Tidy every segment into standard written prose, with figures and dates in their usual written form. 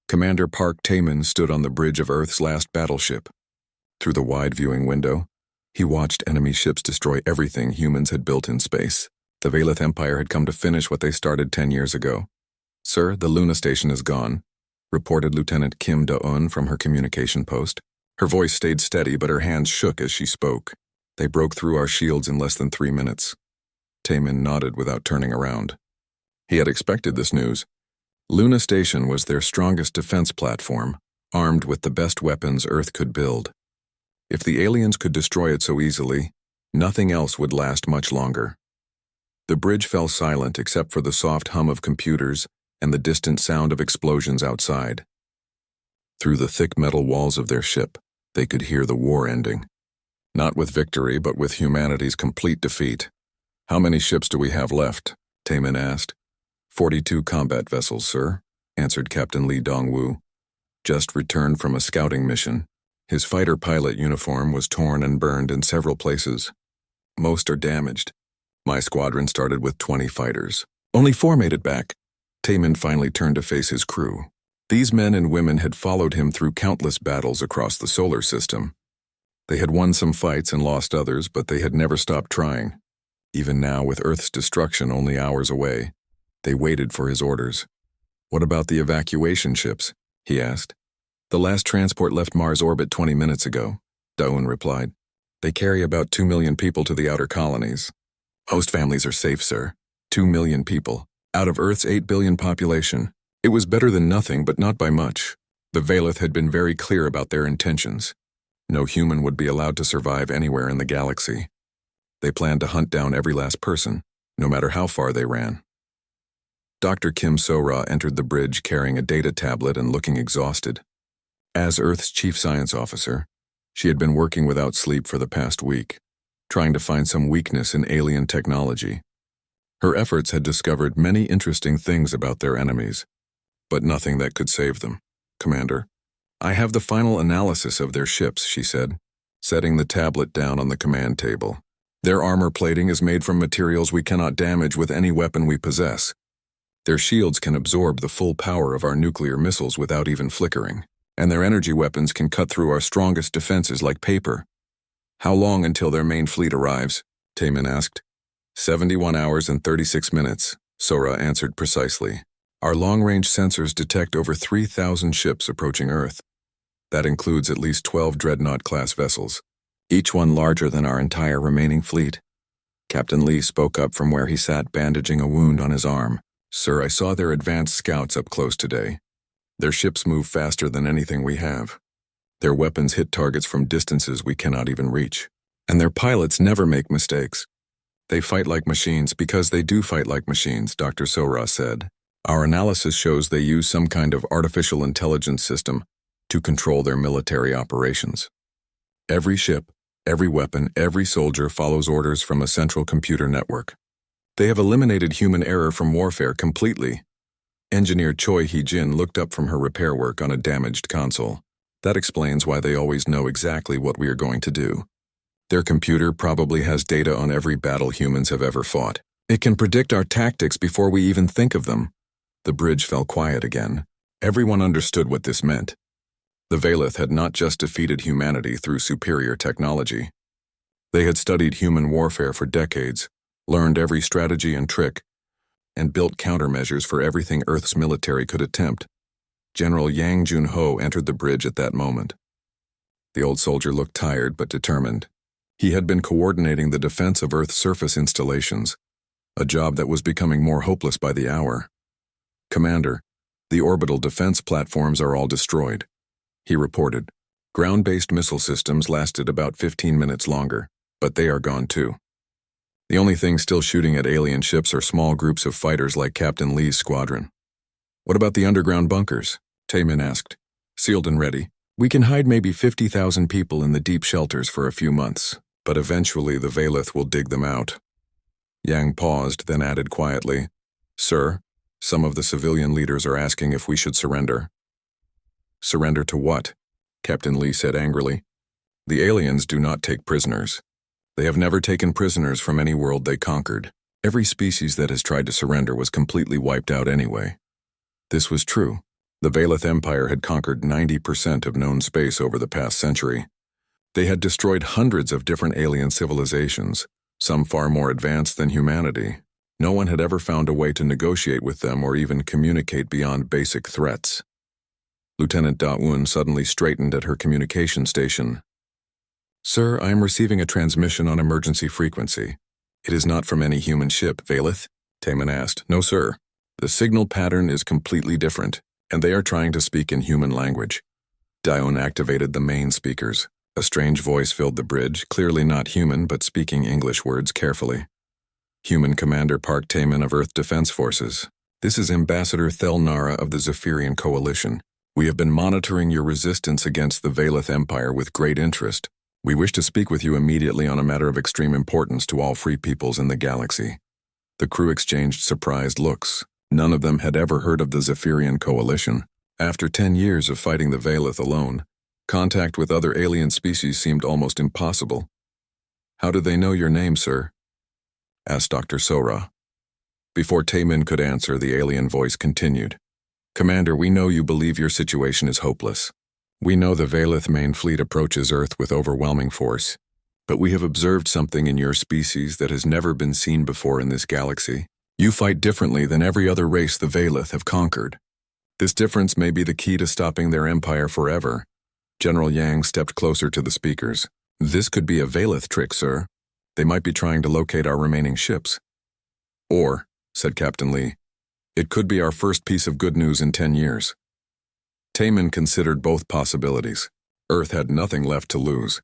Commander Park Taman stood on the bridge of Earth's last battleship. Through the wide viewing window, he watched enemy ships destroy everything humans had built in space. The Valeth Empire had come to finish what they started 10 years ago. "Sir, the Luna station is gone," reported Lieutenant Kim Da-un from her communication post. Her voice stayed steady, but her hands shook as she spoke. "They broke through our shields in less than 3 minutes." Taman nodded without turning around. He had expected this news. Luna Station was their strongest defense platform, armed with the best weapons Earth could build. If the aliens could destroy it so easily, nothing else would last much longer. The bridge fell silent except for the soft hum of computers and the distant sound of explosions outside. Through the thick metal walls of their ship, they could hear the war ending. Not with victory, but with humanity's complete defeat. "How many ships do we have left?" Taman asked. 42 combat vessels, sir," answered Captain Lee Dongwu. "Just returned from a scouting mission. His fighter pilot uniform was torn and burned in several places. Most are damaged. My squadron started with 20 fighters. Only 4 made it back." Taman finally turned to face his crew. These men and women had followed him through countless battles across the solar system. They had won some fights and lost others, but they had never stopped trying. Even now, with Earth's destruction only hours away, they waited for his orders. "What about the evacuation ships?" he asked. "The last transport left Mars orbit 20 minutes ago," Da-un replied. "They carry about 2 million people to the outer colonies. Most families are safe, sir. 2 million people, out of Earth's 8 billion population. It was better than nothing, but not by much. The Valeth had been very clear about their intentions. No human would be allowed to survive anywhere in the galaxy. They planned to hunt down every last person, no matter how far they ran." Dr. Kim So-ra entered the bridge carrying a data tablet and looking exhausted. As Earth's chief science officer, she had been working without sleep for the past week, trying to find some weakness in alien technology. Her efforts had discovered many interesting things about their enemies, but nothing that could save them. "Commander, I have the final analysis of their ships," she said, setting the tablet down on the command table. "Their armor plating is made from materials we cannot damage with any weapon we possess. Their shields can absorb the full power of our nuclear missiles without even flickering, and their energy weapons can cut through our strongest defenses like paper." "How long until their main fleet arrives?" Taman asked. 71 hours and 36 minutes, So-ra answered precisely. "Our long-range sensors detect over 3,000 ships approaching Earth. That includes at least 12 Dreadnought-class vessels, each one larger than our entire remaining fleet." Captain Lee spoke up from where he sat bandaging a wound on his arm. "Sir, I saw their advanced scouts up close today. Their ships move faster than anything we have. Their weapons hit targets from distances we cannot even reach. And their pilots never make mistakes. They fight like machines because they do fight like machines," Dr. So-ra said. "Our analysis shows they use some kind of artificial intelligence system to control their military operations. Every ship, every weapon, every soldier follows orders from a central computer network. They have eliminated human error from warfare completely." Engineer Choi Hee-jin looked up from her repair work on a damaged console. "That explains why they always know exactly what we are going to do. Their computer probably has data on every battle humans have ever fought. It can predict our tactics before we even think of them." The bridge fell quiet again. Everyone understood what this meant. The Valeth had not just defeated humanity through superior technology. They had studied human warfare for decades, learned every strategy and trick, and built countermeasures for everything Earth's military could attempt. General Yang Jun-ho entered the bridge at that moment. The old soldier looked tired but determined. He had been coordinating the defense of Earth's surface installations, a job that was becoming more hopeless by the hour. "Commander, the orbital defense platforms are all destroyed," he reported. "Ground-based missile systems lasted about 15 minutes longer, but they are gone too. The only thing still shooting at alien ships are small groups of fighters like Captain Lee's squadron." "What about the underground bunkers?" Taman asked. "Sealed and ready. We can hide maybe 50,000 people in the deep shelters for a few months, but eventually the Valeth will dig them out." Yang paused, then added quietly, "Sir, some of the civilian leaders are asking if we should surrender." "Surrender to what?" Captain Lee said angrily. "The aliens do not take prisoners. They have never taken prisoners from any world they conquered. Every species that has tried to surrender was completely wiped out anyway." This was true. The Valeth Empire had conquered 90% of known space over the past century. They had destroyed hundreds of different alien civilizations, some far more advanced than humanity. No one had ever found a way to negotiate with them or even communicate beyond basic threats. Lieutenant Da-Un suddenly straightened at her communication station. "Sir, I am receiving a transmission on emergency frequency. It is not from any human ship, Valeth?" Taman asked. "No, sir. The signal pattern is completely different, and they are trying to speak in human language." Da-Un activated the main speakers. A strange voice filled the bridge, clearly not human but speaking English words carefully. "Human Commander Park Taman of Earth Defense Forces. This is Ambassador Thel Nara of the Zephyrian Coalition. We have been monitoring your resistance against the Valeth Empire with great interest. We wish to speak with you immediately on a matter of extreme importance to all free peoples in the galaxy." The crew exchanged surprised looks. None of them had ever heard of the Zephyrian Coalition. After 10 years of fighting the Valeth alone, contact with other alien species seemed almost impossible. "How do they know your name, sir?" asked Dr. Sora. Before Taman could answer, the alien voice continued. "Commander, we know you believe your situation is hopeless. We know the Valeth main fleet approaches Earth with overwhelming force, but we have observed something in your species that has never been seen before in this galaxy. You fight differently than every other race the Valeth have conquered. This difference may be the key to stopping their empire forever." General Yang stepped closer to the speakers. "This could be a Valeth trick, sir. They might be trying to locate our remaining ships." "Or," said Captain Lee, "it could be our first piece of good news in 10 years. Taman considered both possibilities. Earth had nothing left to lose.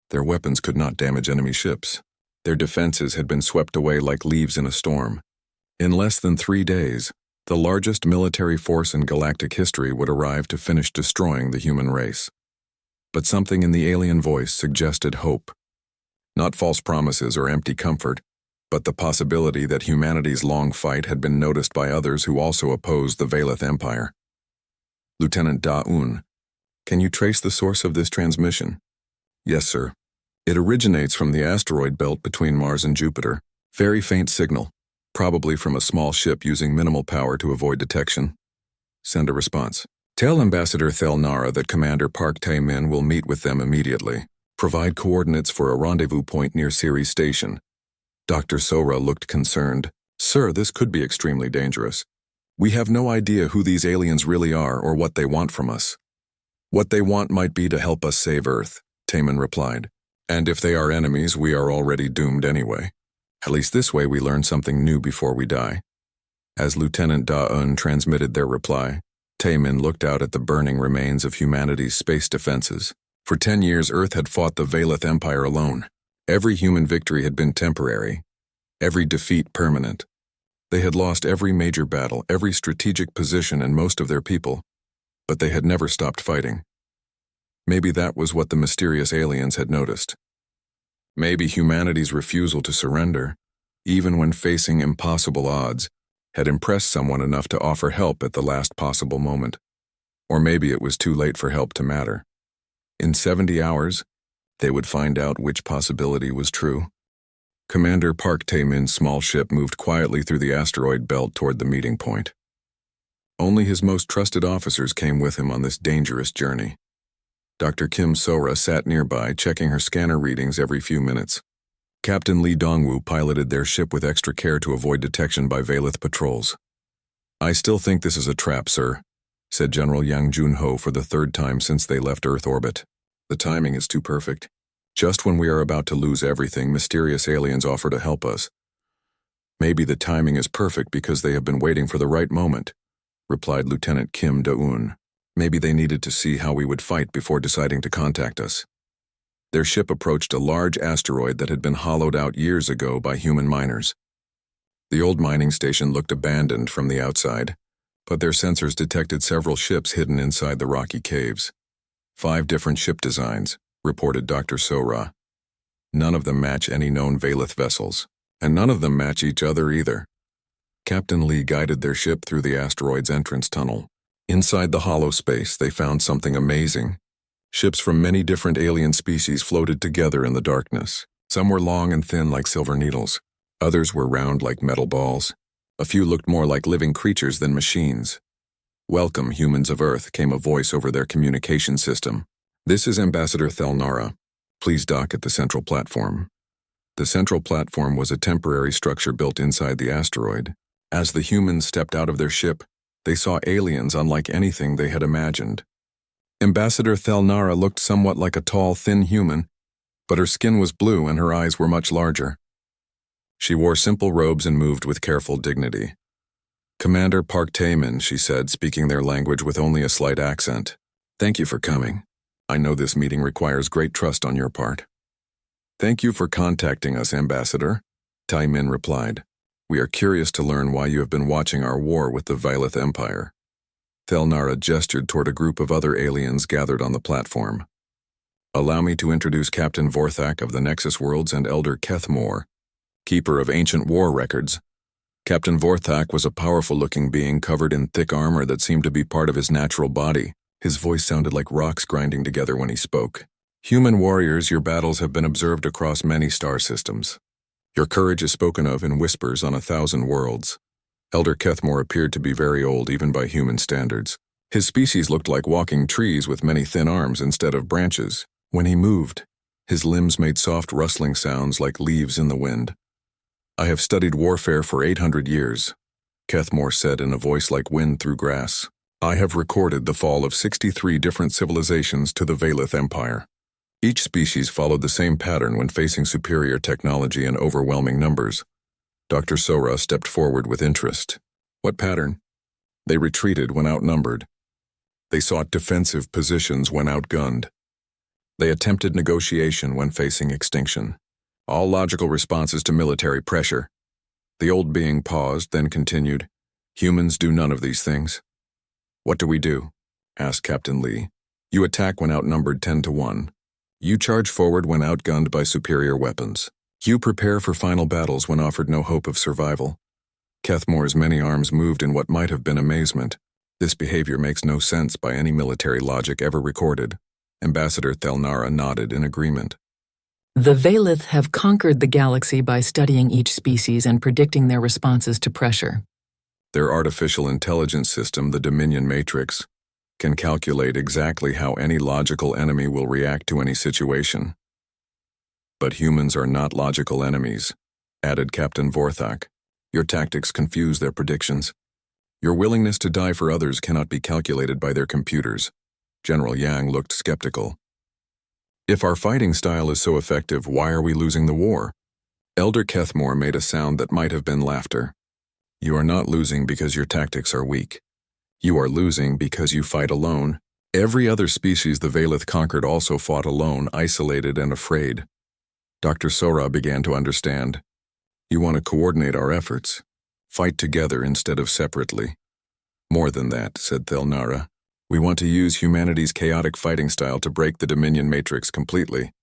Their weapons could not damage enemy ships. Their defenses had been swept away like leaves in a storm. In less than 3 days, the largest military force in galactic history would arrive to finish destroying the human race. But something in the alien voice suggested hope. Not false promises or empty comfort, but the possibility that humanity's long fight had been noticed by others who also opposed the Valeth Empire. "Lieutenant Da-Un, can you trace the source of this transmission?" "Yes, sir. It originates from the asteroid belt between Mars and Jupiter. Very faint signal, probably from a small ship using minimal power to avoid detection." "Send a response. Tell Ambassador Thel Nara that Commander Park Tae-min will meet with them immediately. Provide coordinates for a rendezvous point near Ceres Station." Dr. Sora looked concerned. "Sir, this could be extremely dangerous. We have no idea who these aliens really are or what they want from us." "What they want might be to help us save Earth," Taman replied. "And if they are enemies, we are already doomed anyway. At least this way we learn something new before we die." As Lieutenant Da-Un transmitted their reply, Taman looked out at the burning remains of humanity's space defenses. For 10 years, Earth had fought the Valeth Empire alone. Every human victory had been temporary, every defeat permanent. They had lost every major battle, every strategic position, and most of their people, but they had never stopped fighting. Maybe that was what the mysterious aliens had noticed. Maybe humanity's refusal to surrender, even when facing impossible odds, had impressed someone enough to offer help at the last possible moment. Or maybe it was too late for help to matter. In 70 hours, they would find out which possibility was true. Commander Park Tae-min's small ship moved quietly through the asteroid belt toward the meeting point. Only his most trusted officers came with him on this dangerous journey. Dr. Kim Sora sat nearby, checking her scanner readings every few minutes. Captain Lee Dongwoo piloted their ship with extra care to avoid detection by Valeth patrols. "I still think this is a trap, sir," said General Yang Junho for the 3rd time since they left Earth orbit. "The timing is too perfect. Just when we are about to lose everything, mysterious aliens offer to help us. Maybe the timing is perfect because they have been waiting for the right moment," replied Lieutenant Kim Da-un. "Maybe they needed to see how we would fight before deciding to contact us." Their ship approached a large asteroid that had been hollowed out years ago by human miners. The old mining station looked abandoned from the outside, but their sensors detected several ships hidden inside the rocky caves. 5 different ship designs, reported Dr. Sora. None of them match any known Valeth vessels, and none of them match each other either. Captain Lee guided their ship through the asteroid's entrance tunnel. Inside the hollow space, they found something amazing. Ships from many different alien species floated together in the darkness. Some were long and thin like silver needles. Others were round like metal balls. A few looked more like living creatures than machines. "Welcome, humans of Earth," came a voice over their communication system. "This is Ambassador Thelnara. Please dock at the central platform." The central platform was a temporary structure built inside the asteroid. As the humans stepped out of their ship, they saw aliens unlike anything they had imagined. Ambassador Thelnara looked somewhat like a tall, thin human, but her skin was blue and her eyes were much larger. She wore simple robes and moved with careful dignity. "Commander Park Taemin," she said, speaking their language with only a slight accent. "Thank you for coming. I know this meeting requires great trust on your part." "Thank you for contacting us, Ambassador," Taemin replied. "We are curious to learn why you have been watching our war with the Vailith Empire." Thelnara gestured toward a group of other aliens gathered on the platform. "Allow me to introduce Captain Vorthak of the Nexus Worlds and Elder Kethmore, keeper of ancient war records." Captain Vorthak was a powerful-looking being covered in thick armor that seemed to be part of his natural body. His voice sounded like rocks grinding together when he spoke. "Human warriors, your battles have been observed across many star systems. Your courage is spoken of in whispers on 1,000 worlds." Elder Kethmore appeared to be very old even by human standards. His species looked like walking trees with many thin arms instead of branches. When he moved, his limbs made soft rustling sounds like leaves in the wind. "I have studied warfare for 800 years, Kethmore said in a voice like wind through grass. "I have recorded the fall of 63 different civilizations to the Vailith Empire. Each species followed the same pattern when facing superior technology and overwhelming numbers." Dr. Sora stepped forward with interest. "What pattern?" "They retreated when outnumbered. They sought defensive positions when outgunned. They attempted negotiation when facing extinction. All logical responses to military pressure." The old being paused, then continued, "Humans do none of these things." "What do we do?" asked Captain Lee. "You attack when outnumbered 10 to 1. You charge forward when outgunned by superior weapons. You prepare for final battles when offered no hope of survival." Kethmore's many arms moved in what might have been amazement. This behavior makes no sense by any military logic ever recorded. Ambassador Thelnara nodded in agreement. The Vailith have conquered the galaxy by studying each species and predicting their responses to pressure. Their artificial intelligence system, the Dominion Matrix, can calculate exactly how any logical enemy will react to any situation. "But humans are not logical enemies," added Captain Vorthak. "Your tactics confuse their predictions. Your willingness to die for others cannot be calculated by their computers." General Yang looked skeptical. "If our fighting style is so effective, why are we losing the war?" Elder Kethmore made a sound that might have been laughter. "You are not losing because your tactics are weak. You are losing because you fight alone. Every other species the Vailith conquered also fought alone, isolated and afraid." Dr. Sora began to understand. "You want to coordinate our efforts. Fight together instead of separately." "More than that," said Thelnara. "We want to use humanity's chaotic fighting style to break the Dominion Matrix completely.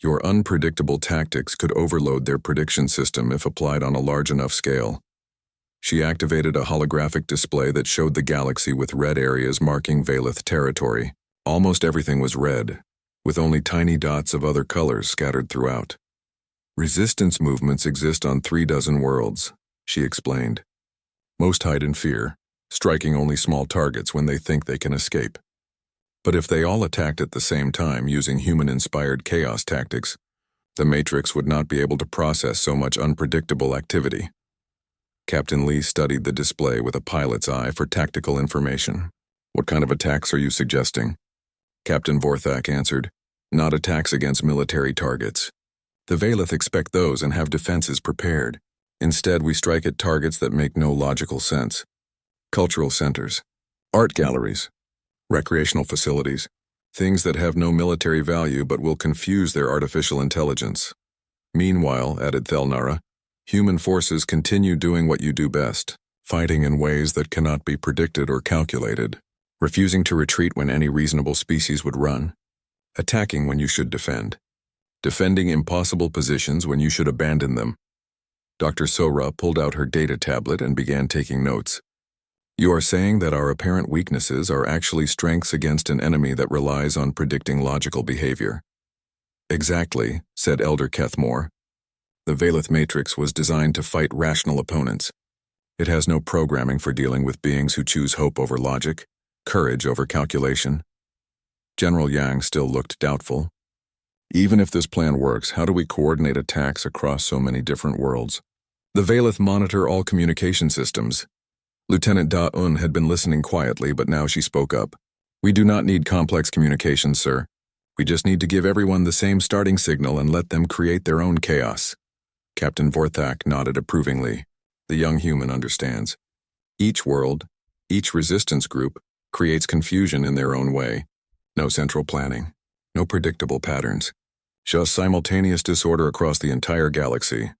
Your unpredictable tactics could overload their prediction system if applied on a large enough scale." She activated a holographic display that showed the galaxy with red areas marking Vailith territory. Almost everything was red, with only tiny dots of other colors scattered throughout. "Resistance movements exist on 36 worlds," she explained. "Most hide in fear, striking only small targets when they think they can escape. But if they all attacked at the same time using human-inspired chaos tactics, the Matrix would not be able to process so much unpredictable activity." Captain Lee studied the display with a pilot's eye for tactical information. "What kind of attacks are you suggesting?" Captain Vorthak answered, "Not attacks against military targets. The Vailith expect those and have defenses prepared. Instead, we strike at targets that make no logical sense. Cultural centers, art galleries, recreational facilities, things that have no military value but will confuse their artificial intelligence. Meanwhile," added Thelnara, "human forces continue doing what you do best, fighting in ways that cannot be predicted or calculated, refusing to retreat when any reasonable species would run, attacking when you should defend, defending impossible positions when you should abandon them." Dr. Sora pulled out her data tablet and began taking notes. "You are saying that our apparent weaknesses are actually strengths against an enemy that relies on predicting logical behavior." "Exactly," said Elder Kethmore. "The Vailith Matrix was designed to fight rational opponents. It has no programming for dealing with beings who choose hope over logic, courage over calculation. General Yang still looked doubtful. Even if this plan works, how do we coordinate attacks across so many different worlds? The Valeth monitor all communication systems. Lieutenant Da-Un had been listening quietly, but now she spoke up. We do not need complex communications, sir. We just need to give everyone the same starting signal and let them create their own chaos. Captain Vorthak nodded approvingly. The young human understands. Each world, each resistance group, creates confusion in their own way. No central planning, no predictable patterns. Just simultaneous disorder across the entire galaxy.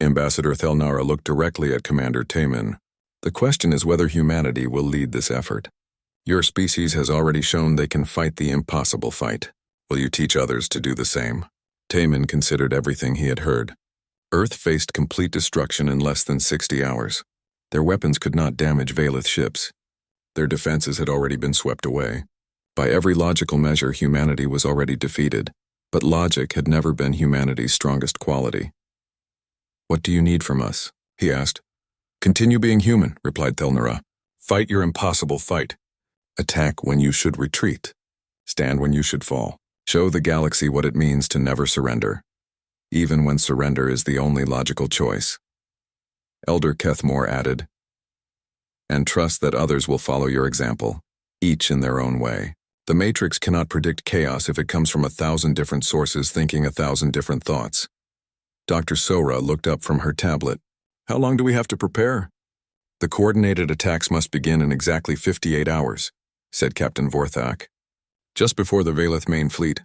Ambassador Thelnara looked directly at Commander Taemin. The question is whether humanity will lead this effort. Your species has already shown they can fight the impossible fight. Will you teach others to do the same? Taemin considered everything he had heard. Earth faced complete destruction in less than 60 hours. Their weapons could not damage Valeth ships. Their defenses had already been swept away. By every logical measure, humanity was already defeated, but logic had never been humanity's strongest quality. What do you need from us? He asked. Continue being human, replied Thelnara. Fight your impossible fight. Attack when you should retreat. Stand when you should fall. Show the galaxy what it means to never surrender, even when surrender is the only logical choice. Elder Kethmore added, and trust that others will follow your example, each in their own way. The Matrix cannot predict chaos if it comes from 1,000 different sources thinking 1,000 different thoughts. Dr. Sora looked up from her tablet. How long do we have to prepare? The coordinated attacks must begin in exactly 58 hours, said Captain Vorthak. Just before the Valeth main fleet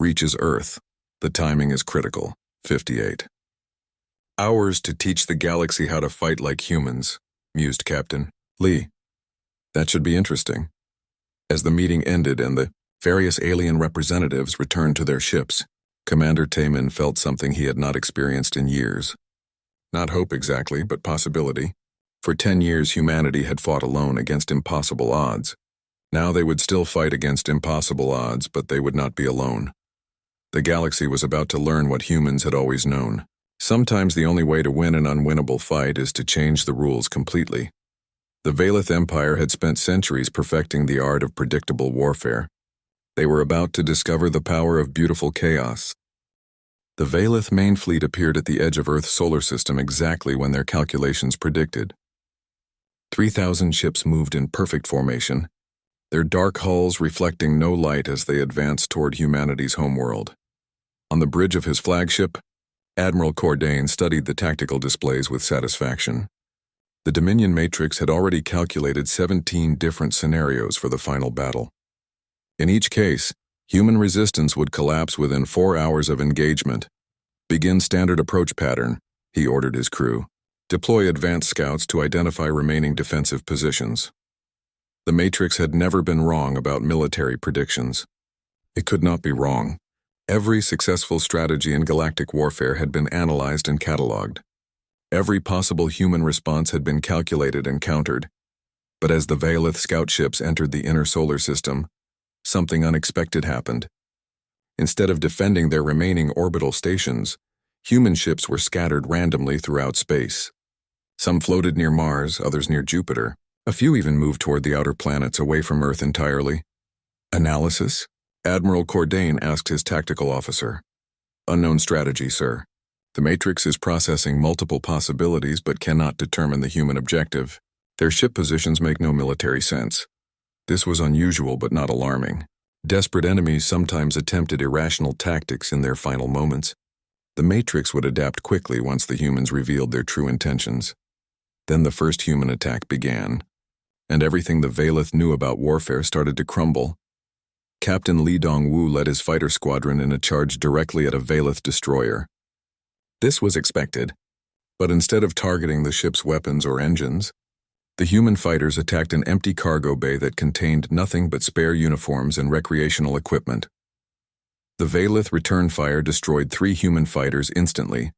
reaches Earth. The timing is critical. 58 hours to teach the galaxy how to fight like humans, mused Captain Lee. That should be interesting. As the meeting ended and the various alien representatives returned to their ships, Commander Taemin felt something he had not experienced in years. Not hope exactly, but possibility. For 10 years, humanity had fought alone against impossible odds. Now they would still fight against impossible odds, but they would not be alone. The galaxy was about to learn what humans had always known. Sometimes the only way to win an unwinnable fight is to change the rules completely. The Valeth Empire had spent centuries perfecting the art of predictable warfare. They were about to discover the power of beautiful chaos. The Valeth main fleet appeared at the edge of Earth's solar system exactly when their calculations predicted. 3,000 ships moved in perfect formation, their dark hulls reflecting no light as they advanced toward humanity's homeworld. On the bridge of his flagship, Admiral Cordain studied the tactical displays with satisfaction. The Dominion Matrix had already calculated 17 different scenarios for the final battle. In each case, human resistance would collapse within 4 hours of engagement. Begin standard approach pattern, he ordered his crew. Deploy advanced scouts to identify remaining defensive positions. The Matrix had never been wrong about military predictions. It could not be wrong. Every successful strategy in galactic warfare had been analyzed and catalogued. Every possible human response had been calculated and countered. But as the Valeth scout ships entered the inner solar system, something unexpected happened. Instead of defending their remaining orbital stations, human ships were scattered randomly throughout space. Some floated near Mars, others near Jupiter. A few even moved toward the outer planets away from Earth entirely. Analysis? Admiral Cordain asked his tactical officer. Unknown strategy, sir. The Matrix is processing multiple possibilities but cannot determine the human objective. Their ship positions make no military sense. This was unusual but not alarming. Desperate enemies sometimes attempted irrational tactics in their final moments. The Matrix would adapt quickly once the humans revealed their true intentions. Then the first human attack began, and everything the Valeth knew about warfare started to crumble. Captain Lee Dong-woo led his fighter squadron in a charge directly at a Valeth destroyer. This was expected, but instead of targeting the ship's weapons or engines, the human fighters attacked an empty cargo bay that contained nothing but spare uniforms and recreational equipment. The Valeth return fire destroyed 3 human fighters instantly,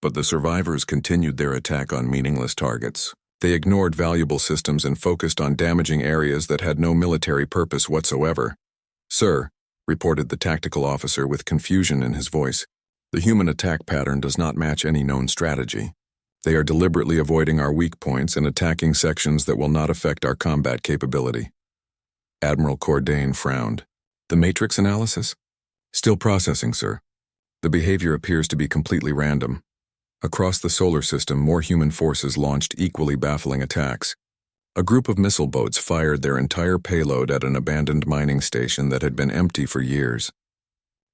but the survivors continued their attack on meaningless targets. They ignored valuable systems and focused on damaging areas that had no military purpose whatsoever. Sir, reported the tactical officer with confusion in his voice, the human attack pattern does not match any known strategy. They are deliberately avoiding our weak points and attacking sections that will not affect our combat capability. Admiral Cordain frowned. The matrix analysis? Still processing, sir. The behavior appears to be completely random. Across the solar system, more human forces launched equally baffling attacks. A group of missile boats fired their entire payload at an abandoned mining station that had been empty for years.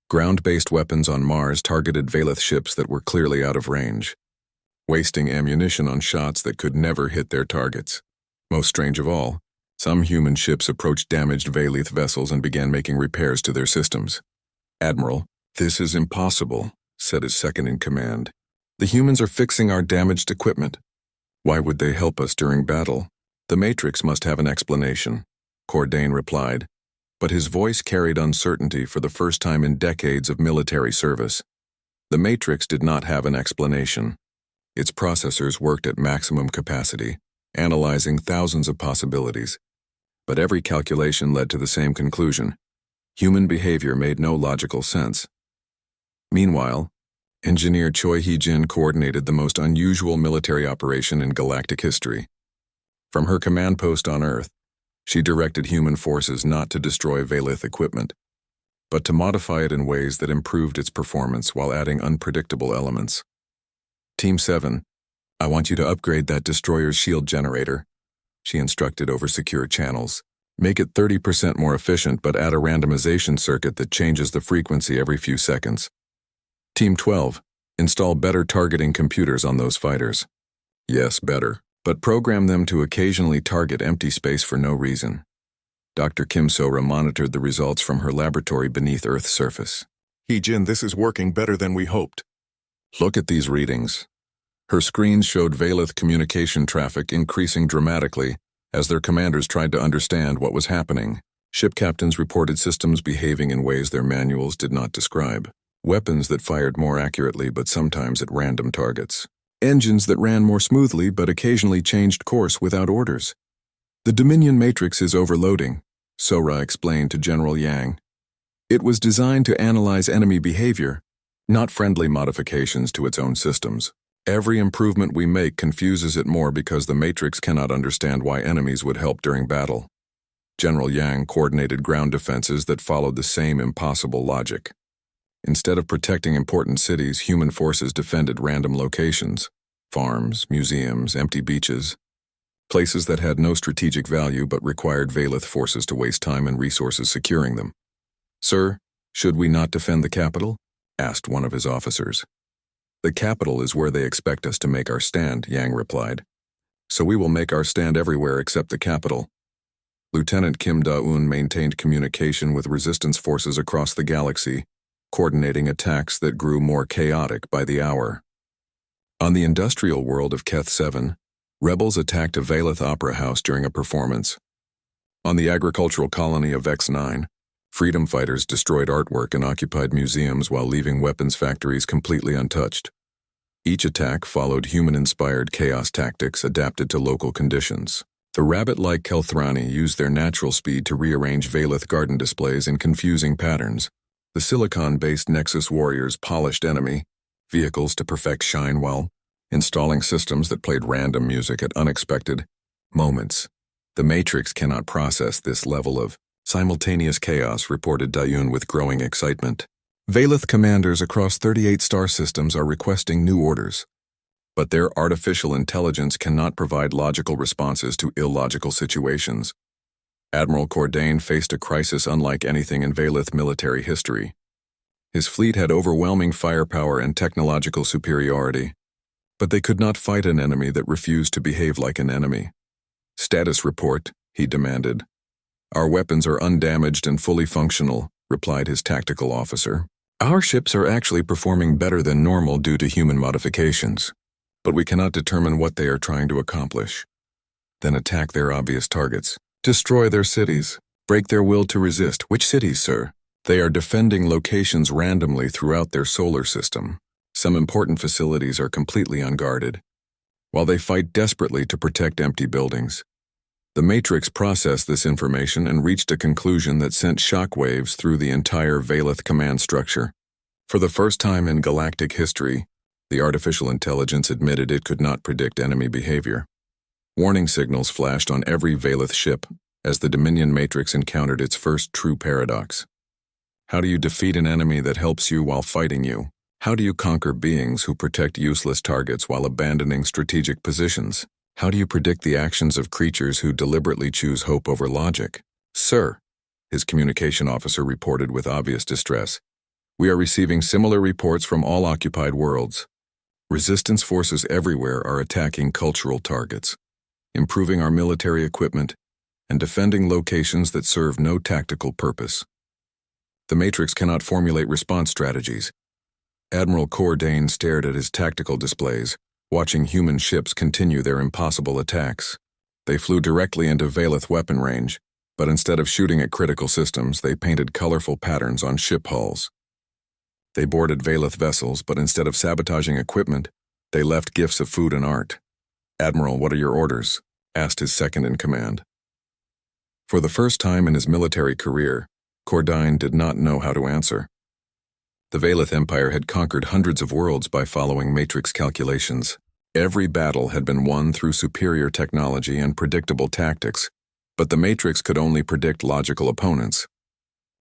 Ground-based weapons on Mars targeted Velith ships that were clearly out of range, wasting ammunition on shots that could never hit their targets. Most strange of all, some human ships approached damaged Velith vessels and began making repairs to their systems. Admiral, this is impossible, said his second-in-command. The humans are fixing our damaged equipment. Why would they help us during battle? The Matrix must have an explanation, Cordain replied, but his voice carried uncertainty for the first time in decades of military service. The Matrix did not have an explanation. Its processors worked at maximum capacity, analyzing thousands of possibilities. But every calculation led to the same conclusion. Human behavior made no logical sense. Meanwhile, Engineer Choi Hee-jin coordinated the most unusual military operation in galactic history. From her command post on Earth, she directed human forces not to destroy Velith equipment, but to modify it in ways that improved its performance while adding unpredictable elements. Team 7, I want you to upgrade that destroyer's shield generator, she instructed over secure channels. Make it 30% more efficient, but add a randomization circuit that changes the frequency every few seconds. Team 12, install better targeting computers on those fighters. Yes, better, but program them to occasionally target empty space for no reason. Dr. Kim Sora monitored the results from her laboratory beneath Earth's surface. Hee-jin, this is working better than we hoped. Look at these readings. Her screens showed Velith communication traffic increasing dramatically as their commanders tried to understand what was happening. Ship captains reported systems behaving in ways their manuals did not describe. Weapons that fired more accurately but sometimes at random targets. Engines that ran more smoothly but occasionally changed course without orders. The Dominion Matrix is overloading, Sora explained to General Yang. It was designed to analyze enemy behavior, not friendly modifications to its own systems. Every improvement we make confuses it more because the Matrix cannot understand why enemies would help during battle. General Yang coordinated ground defenses that followed the same impossible logic. Instead of protecting important cities, human forces defended random locations, farms, museums, empty beaches, places that had no strategic value but required Velith forces to waste time and resources securing them. Sir, should we not defend the capital? Asked one of his officers. The capital is where they expect us to make our stand, Yang replied. So we will make our stand everywhere except the capital. Lieutenant Kim Da-eun maintained communication with resistance forces across the galaxy, coordinating attacks that grew more chaotic by the hour. On the industrial world of Keth 7, rebels attacked a Velith opera house during a performance. On the agricultural colony of X9, freedom fighters destroyed artwork and occupied museums while leaving weapons factories completely untouched. Each attack followed human-inspired chaos tactics adapted to local conditions. The rabbit-like Kelthrani used their natural speed to rearrange Velith garden displays in confusing patterns. The silicon-based Nexus warriors polished enemy vehicles to perfect shine while installing systems that played random music at unexpected moments. The Matrix cannot process this level of simultaneous chaos, reported Da-eun with growing excitement. Velith commanders across 38 star systems are requesting new orders, but their artificial intelligence cannot provide logical responses to illogical situations. Admiral Cordain faced a crisis unlike anything in Velith military history. His fleet had overwhelming firepower and technological superiority, but they could not fight an enemy that refused to behave like an enemy. Status report, he demanded. Our weapons are undamaged and fully functional, replied his tactical officer. Our ships are actually performing better than normal due to human modifications, but we cannot determine what they are trying to accomplish. Then attack their obvious targets. Destroy their cities. Break their will to resist. Which cities, sir? They are defending locations randomly throughout their solar system. Some important facilities are completely unguarded, while they fight desperately to protect empty buildings. The Matrix processed this information and reached a conclusion that sent shockwaves through the entire Velith command structure. For the first time in galactic history, The artificial intelligence admitted it could not predict enemy behavior. Warning signals flashed on every Valeth ship as the Dominion Matrix encountered its first true paradox. How do you defeat an enemy that helps you while fighting you? How do you conquer beings who protect useless targets while abandoning strategic positions? How do you predict the actions of creatures who deliberately choose hope over logic? Sir, his communication officer reported with obvious distress, we are receiving similar reports from all occupied worlds. Resistance forces everywhere are attacking cultural targets, improving our military equipment, and defending locations that serve no tactical purpose. The Matrix cannot formulate response strategies. Admiral Cordain stared at his tactical displays, watching human ships continue their impossible attacks. They flew directly into Valeth weapon range, but instead of shooting at critical systems, they painted colorful patterns on ship hulls. They boarded Valeth vessels, but instead of sabotaging equipment, they left gifts of food and art. Admiral, what are your orders? Asked his second-in-command. For the first time in his military career, Cordain did not know how to answer. The Valeth Empire had conquered hundreds of worlds by following Matrix calculations. Every battle had been won through superior technology and predictable tactics, but the Matrix could only predict logical opponents.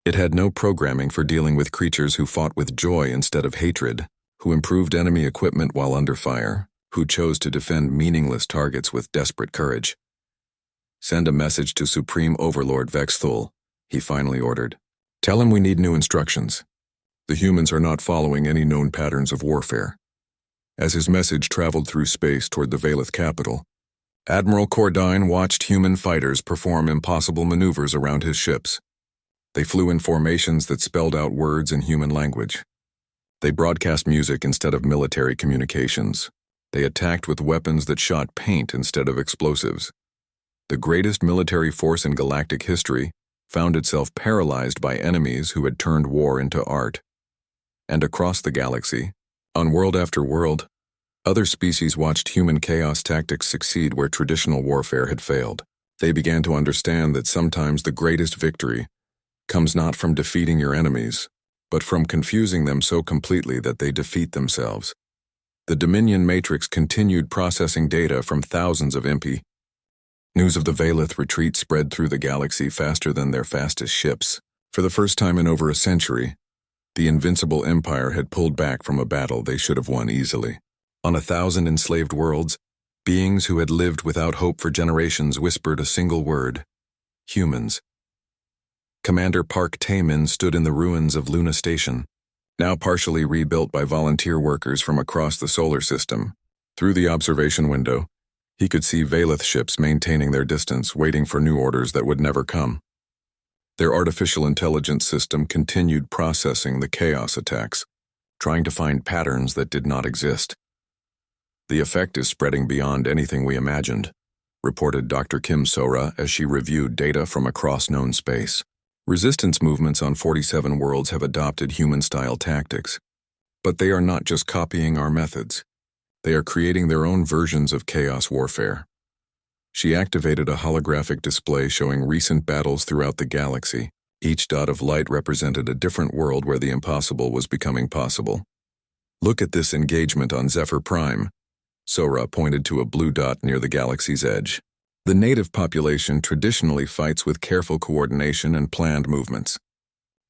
It had no programming for dealing with creatures who fought with joy instead of hatred, who improved enemy equipment while under fire, who chose to defend meaningless targets with desperate courage. Send a message to Supreme Overlord Vexthul, he finally ordered. Tell him we need new instructions. The humans are not following any known patterns of warfare. As his message traveled through space toward the Valeth capital, Admiral Cordain watched human fighters perform impossible maneuvers around his ships. They flew in formations that spelled out words in human language. They broadcast music instead of military communications. They attacked with weapons that shot paint instead of explosives. The greatest military force in galactic history found itself paralyzed by enemies who had turned war into art. And across the galaxy, on world after world, other species watched human chaos tactics succeed where traditional warfare had failed. They began to understand that sometimes the greatest victory comes not from defeating your enemies, but from confusing them so completely that they defeat themselves. The Dominion Matrix continued processing data from thousands of MP. News of the Valeth retreat spread through the galaxy faster than their fastest ships. For the first time in over a century, the invincible empire had pulled back from a battle they should have won easily. On 1,000 enslaved worlds, beings who had lived without hope for generations whispered a single word: humans. Commander Park Taemin stood in the ruins of Luna Station, now partially rebuilt by volunteer workers from across the solar system. Through the observation window, he could see Valeth ships maintaining their distance, waiting for new orders that would never come. Their artificial intelligence system continued processing the chaos attacks, trying to find patterns that did not exist. The effect is spreading beyond anything we imagined, reported Dr. Kim Sora as she reviewed data from across known space. Resistance movements on 47 worlds have adopted human-style tactics, but they are not just copying our methods. They are creating their own versions of chaos warfare. She activated a holographic display showing recent battles throughout the galaxy. Each dot of light represented a different world where the impossible was becoming possible. Look at this engagement on Zephyr Prime. Sora pointed to a blue dot near the galaxy's edge. The native population traditionally fights with careful coordination and planned movements.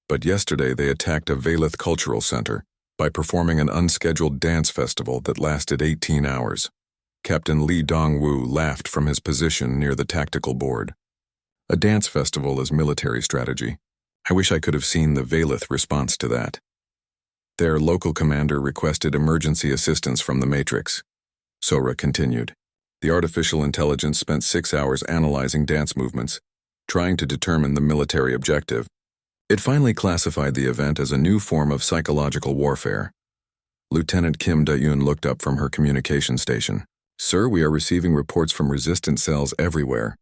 But yesterday they attacked a Valeth cultural center by performing an unscheduled dance festival that lasted 18 hours. Captain Lee Dong-woo laughed from his position near the tactical board. A dance festival is military strategy. I wish I could have seen the Valeth response to that. Their local commander requested emergency assistance from the Matrix. Sora continued. The artificial intelligence spent 6 hours analyzing dance movements, trying to determine the military objective. It finally classified the event as a new form of psychological warfare. Lieutenant Kim Da-yoon looked up from her communication station. Sir, we are receiving reports from resistance cells everywhere.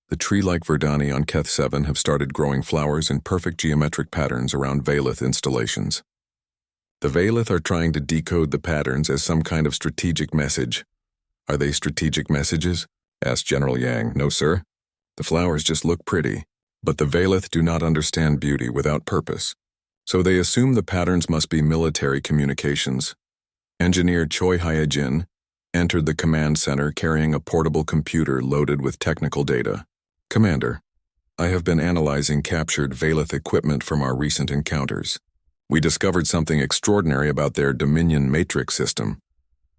The tree-like Verdani on Keth 7 have started growing flowers in perfect geometric patterns around Valeth installations. The Valeth are trying to decode the patterns as some kind of strategic message. Are they strategic messages? Asked General Yang. No, sir. The flowers just look pretty, but the Valeth do not understand beauty without purpose. So they assume the patterns must be military communications. Engineer Choi Hyejin entered the command center carrying a portable computer loaded with technical data. Commander, I have been analyzing captured Valeth equipment from our recent encounters. We discovered something extraordinary about their Dominion matrix system.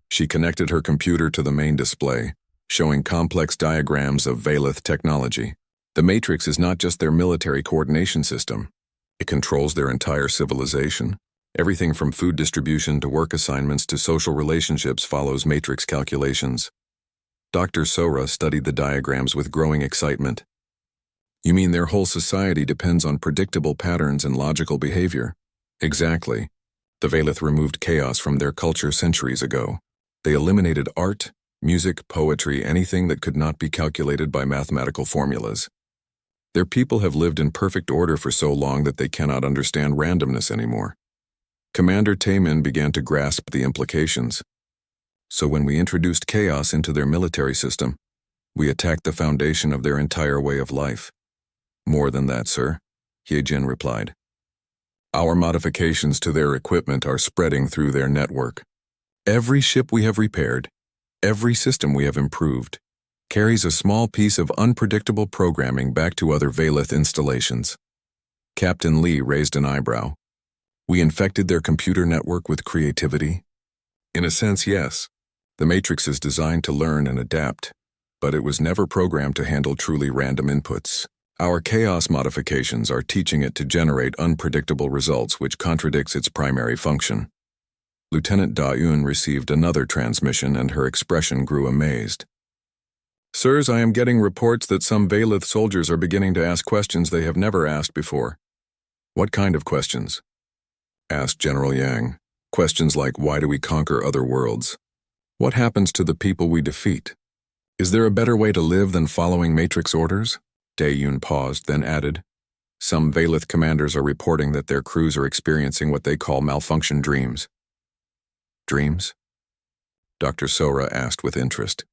She connected her computer to the main display, showing complex diagrams of Valeth technology. The matrix is not just their military coordination system. It controls their entire civilization. Everything from food distribution to work assignments to social relationships follows matrix calculations. Dr. Sora studied the diagrams with growing excitement. You mean their whole society depends on predictable patterns and logical behavior? Exactly. The Valeth removed chaos from their culture centuries ago. They eliminated art, music, poetry, anything that could not be calculated by mathematical formulas. Their people have lived in perfect order for so long that they cannot understand randomness anymore. Commander Taemin began to grasp the implications. So when we introduced chaos into their military system, we attacked the foundation of their entire way of life. More than that, sir, Hyejin replied. Our modifications to their equipment are spreading through their network. Every ship we have repaired, every system we have improved, carries a small piece of unpredictable programming back to other Valeth installations. Captain Lee raised an eyebrow. We infected their computer network with creativity? In a sense, yes. The Matrix is designed to learn and adapt, but it was never programmed to handle truly random inputs. Our chaos modifications are teaching it to generate unpredictable results, which contradicts its primary function. Lieutenant Da-Eun received another transmission and her expression grew amazed. Sirs, I am getting reports that some Valeth soldiers are beginning to ask questions they have never asked before. What kind of questions? Asked General Yang. Questions like, why do we conquer other worlds? What happens to the people we defeat? Is there a better way to live than following Matrix orders? Da-Eun paused, then added, some Valeth commanders are reporting that their crews are experiencing what they call malfunction dreams. Dreams? Dr. Sora asked with interest.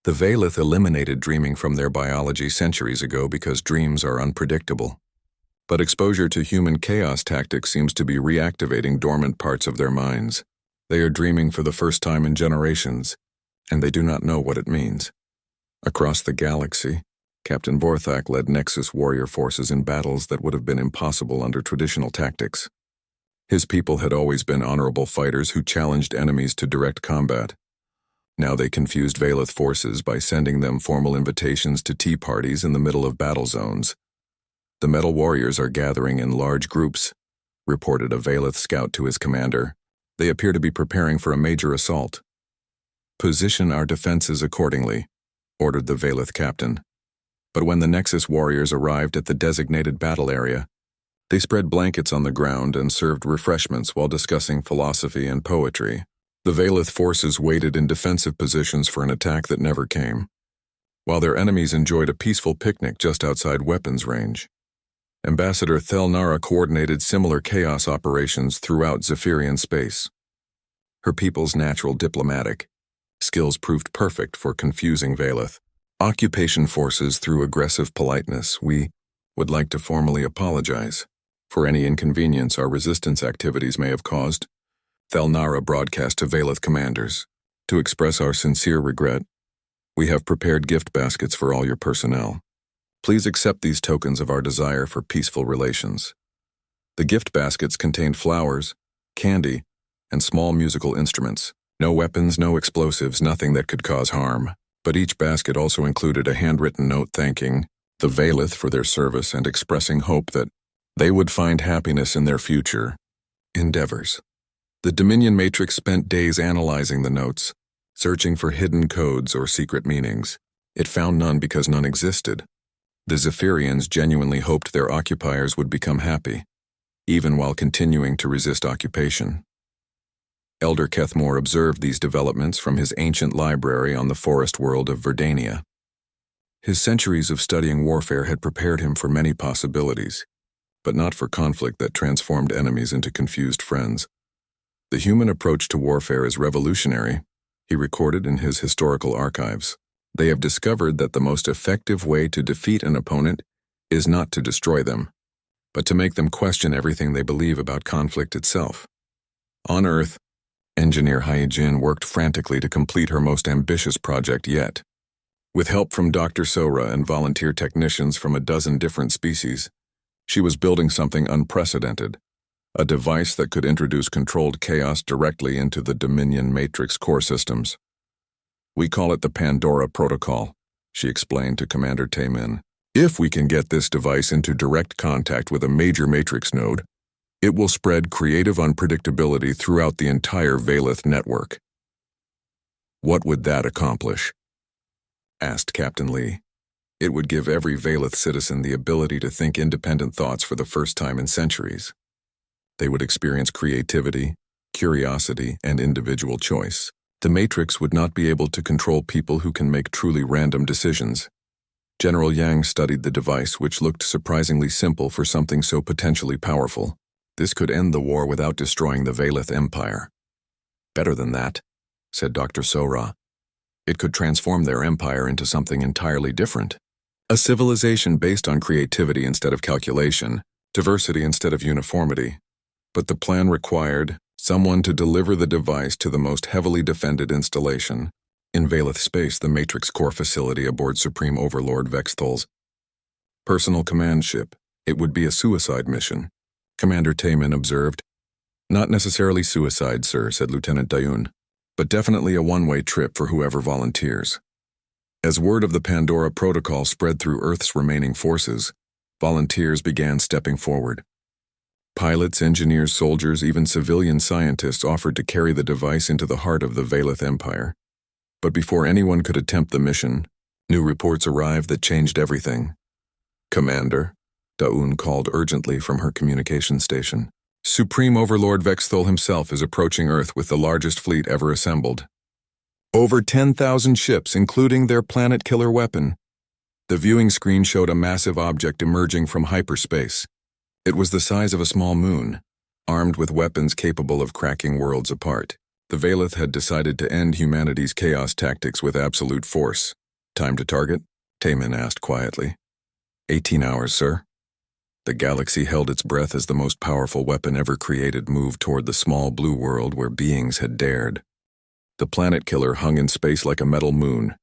The Valeth eliminated dreaming from their biology centuries ago because dreams are unpredictable. But exposure to human chaos tactics seems to be reactivating dormant parts of their minds. They are dreaming for the first time in generations, and they do not know what it means. Across the galaxy, Captain Vorthak led Nexus warrior forces in battles that would have been impossible under traditional tactics. His people had always been honorable fighters who challenged enemies to direct combat. Now they confused Valeth forces by sending them formal invitations to tea parties in the middle of battle zones. The metal warriors are gathering in large groups, reported a Valeth scout to his commander. They appear to be preparing for a major assault. Position our defenses accordingly, ordered the Valeth captain. But when the Nexus warriors arrived at the designated battle area, they spread blankets on the ground and served refreshments while discussing philosophy and poetry. The Valeth forces waited in defensive positions for an attack that never came, while their enemies enjoyed a peaceful picnic just outside weapons range. Ambassador Thelnara coordinated similar chaos operations throughout Zephyrian space. Her people's natural diplomatic skills proved perfect for confusing Valeth. Occupation forces through aggressive politeness, we would like to formally apologize for any inconvenience our resistance activities may have caused. Thelnara broadcast to Valeth commanders. To express our sincere regret, we have prepared gift baskets for all your personnel. Please accept these tokens of our desire for peaceful relations. The gift baskets contained flowers, candy, and small musical instruments. No weapons, no explosives, nothing that could cause harm. But each basket also included a handwritten note thanking the Valeth for their service and expressing hope that they would find happiness in their future endeavors. The Dominion Matrix spent days analyzing the notes, searching for hidden codes or secret meanings. It found none because none existed. The Zephyrians genuinely hoped their occupiers would become happy, even while continuing to resist occupation. Elder Kethmore observed these developments from his ancient library on the forest world of Verdania. His centuries of studying warfare had prepared him for many possibilities, but not for conflict that transformed enemies into confused friends. The human approach to warfare is revolutionary, he recorded in his historical archives. They have discovered that the most effective way to defeat an opponent is not to destroy them, but to make them question everything they believe about conflict itself. On Earth, Engineer Hyejin worked frantically to complete her most ambitious project yet. With help from Dr. Sora and volunteer technicians from a dozen different species, she was building something unprecedented, a device that could introduce controlled chaos directly into the Dominion Matrix core systems. "We call it the Pandora Protocol," she explained to Commander Taemin. "If we can get this device into direct contact with a major matrix node, it will spread creative unpredictability throughout the entire Valeth network." "What would that accomplish?" asked Captain Lee. "It would give every Valeth citizen the ability to think independent thoughts for the first time in centuries. They would experience creativity, curiosity, and individual choice. The Matrix would not be able to control people who can make truly random decisions." General Yang studied the device, which looked surprisingly simple for something so potentially powerful. This could end the war without destroying the Valeth Empire. "Better than that," said Dr. Sora. "It could transform their empire into something entirely different. A civilization based on creativity instead of calculation, diversity instead of uniformity. But the plan required someone to deliver the device to the most heavily defended installation in Valeth space, the Matrix core facility aboard Supreme Overlord Vexthol's personal command ship. It would be a suicide mission," Commander Taemin observed. "Not necessarily suicide, sir," said Lieutenant Dayun, "but definitely a one-way trip for whoever volunteers." As word of the Pandora Protocol spread through Earth's remaining forces, volunteers began stepping forward. Pilots, engineers, soldiers, even civilian scientists offered to carry the device into the heart of the Valeth Empire. But before anyone could attempt the mission, new reports arrived that changed everything. "Commander," Daun called urgently from her communication station, "Supreme Overlord Vexthol himself is approaching Earth with the largest fleet ever assembled. Over 10,000 ships, including their planet-killer weapon." The viewing screen showed a massive object emerging from hyperspace. It was the size of a small moon, armed with weapons capable of cracking worlds apart. The Valeth had decided to end humanity's chaos tactics with absolute force. "Time to target?" Taemin asked quietly. 18 hours, sir." The galaxy held its breath as the most powerful weapon ever created moved toward the small blue world where beings had dared. The planet killer hung in space like a metal moon,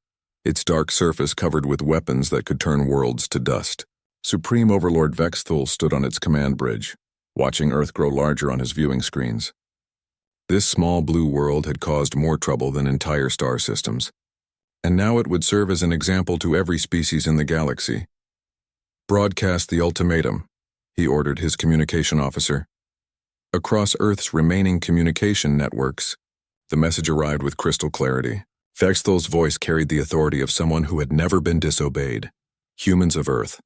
its dark surface covered with weapons that could turn worlds to dust. Supreme Overlord Vexthol stood on its command bridge, watching Earth grow larger on his viewing screens. This small blue world had caused more trouble than entire star systems, and now it would serve as an example to every species in the galaxy. "Broadcast the ultimatum," he ordered his communication officer. Across Earth's remaining communication networks, the message arrived with crystal clarity. Vexthol's voice carried the authority of someone who had never been disobeyed. "Humans of Earth,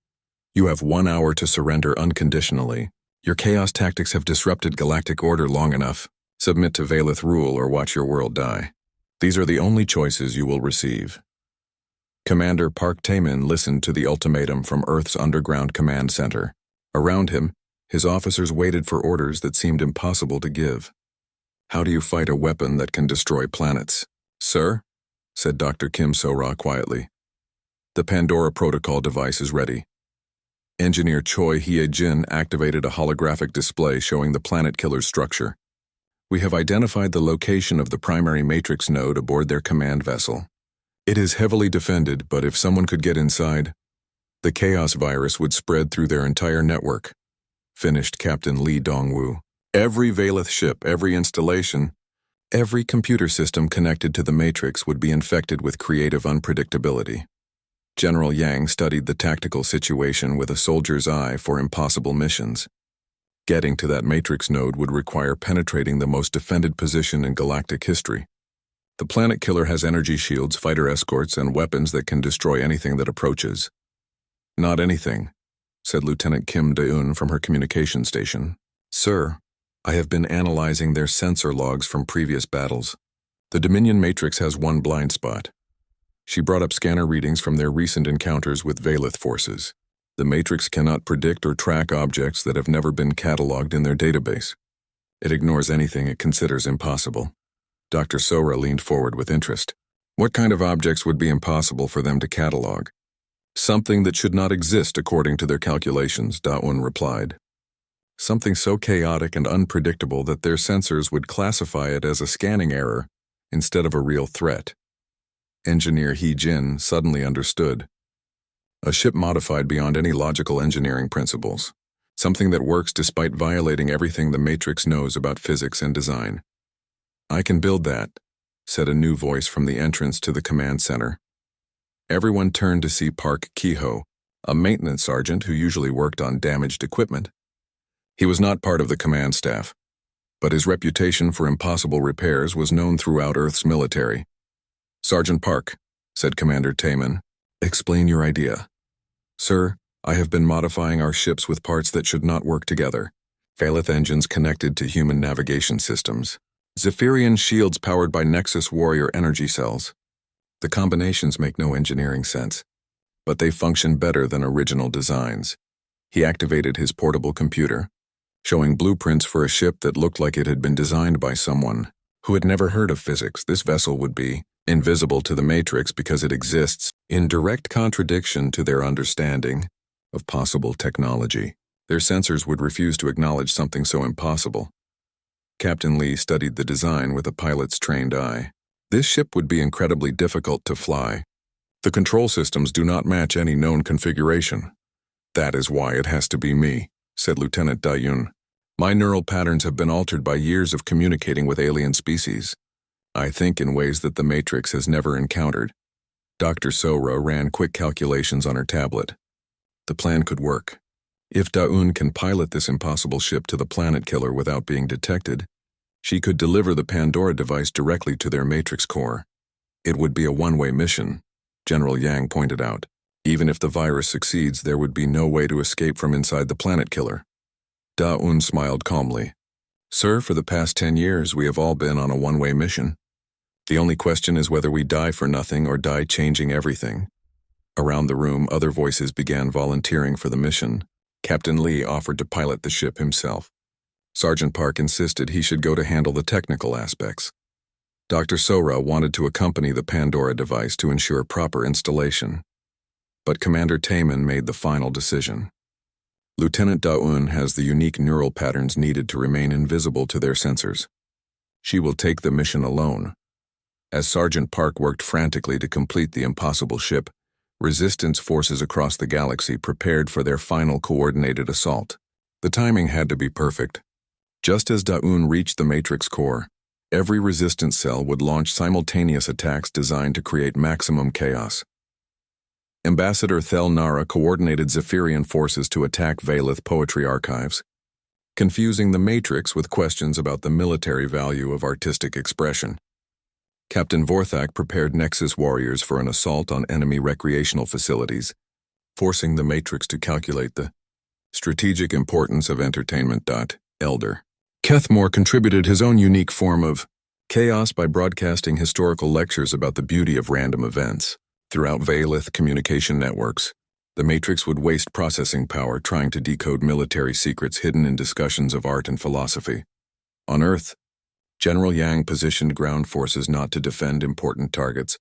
you have 1 hour to surrender unconditionally. Your chaos tactics have disrupted galactic order long enough. Submit to Valeth rule or watch your world die. These are the only choices you will receive." Commander Park Taemin listened to the ultimatum from Earth's underground command center. Around him, his officers waited for orders that seemed impossible to give. "How do you fight a weapon that can destroy planets?" "Sir," said Dr. Kim Sora quietly, "the Pandora Protocol device is ready." Engineer Choi Hye-jin activated a holographic display showing the planet killer's structure. "We have identified the location of the primary matrix node aboard their command vessel. It is heavily defended, but if someone could get inside, the chaos virus would spread through their entire network," finished Captain Lee Dongwoo. "Every Valeth ship, every installation, every computer system connected to the matrix would be infected with creative unpredictability." General Yang studied the tactical situation with a soldier's eye for impossible missions. Getting to that matrix node would require penetrating the most defended position in galactic history. The planet killer has energy shields, fighter escorts, and weapons that can destroy anything that approaches. "Not anything," said Lieutenant Kim Daeun from her communication station. "Sir, I have been analyzing their sensor logs from previous battles. The Dominion Matrix has one blind spot." She brought up scanner readings from their recent encounters with Valeth forces. "The Matrix cannot predict or track objects that have never been cataloged in their database. It ignores anything it considers impossible." Dr. Sora leaned forward with interest. "What kind of objects would be impossible for them to catalog?" "Something that should not exist according to their calculations," Daun replied. something so chaotic and unpredictable that their sensors would classify it as a scanning error instead of a real threat. Engineer He Jin suddenly understood. A ship modified beyond any logical engineering principles, something that works despite violating everything the Matrix knows about physics and design. "I can build that," said a new voice from the entrance to the command center. Everyone turned to see Park Ki-ho, a maintenance sergeant who usually worked on damaged equipment. He was not part of the command staff, but his reputation for impossible repairs was known throughout Earth's military. "Sergeant Park," said Commander Taman, "explain your idea." "Sir, I have been modifying our ships with parts that should not work together. Phalith engines connected to human navigation systems. Zephyrian shields powered by Nexus Warrior energy cells. The combinations make no engineering sense, but they function better than original designs." He activated his portable computer, showing blueprints for a ship that looked like it had been designed by someone who had never heard of physics. This vessel would be invisible to the Matrix because it exists in direct contradiction to their understanding of possible technology. Their sensors would refuse to acknowledge something so impossible. Captain Lee studied the design with a pilot's trained eye. This ship would be incredibly difficult to fly. The control systems do not match any known configuration. "That is why it has to be me," said Lieutenant Da-Yun. "My neural patterns have been altered by years of communicating with alien species. I think in ways that the Matrix has never encountered." Dr. Soro ran quick calculations on her tablet. The plan could work. If Da-Un can pilot this impossible ship to the planet killer without being detected, she could deliver the Pandora device directly to their Matrix core. It would be a one-way mission, General Yang pointed out. Even if the virus succeeds, there would be no way to escape from inside the planet killer. Da-Un smiled calmly. "Sir, for the past 10 years, we have all been on a one-way mission. The only question is whether we die for nothing or die changing everything." Around the room, other voices began volunteering for the mission. Captain Lee offered to pilot the ship himself. Sergeant Park insisted he should go to handle the technical aspects. Dr. Sora wanted to accompany the Pandora device to ensure proper installation. But Commander Taman made the final decision. Lieutenant Da-Un has the unique neural patterns needed to remain invisible to their sensors. She will take the mission alone. As Sergeant Park worked frantically to complete the impossible ship, resistance forces across the galaxy prepared for their final coordinated assault. The timing had to be perfect. Just as Da-Un reached the Matrix core, every resistance cell would launch simultaneous attacks designed to create maximum chaos. Ambassador Thel Nara coordinated Zephyrian forces to attack Valith poetry archives, confusing the Matrix with questions about the military value of artistic expression. Captain Vorthak prepared Nexus warriors for an assault on enemy recreational facilities, forcing the Matrix to calculate the strategic importance of entertainment. Elder Kethmore contributed his own unique form of chaos by broadcasting historical lectures about the beauty of random events. Throughout Valith communication networks, the Matrix would waste processing power trying to decode military secrets hidden in discussions of art and philosophy. On Earth, General Yang positioned ground forces not to defend important targets,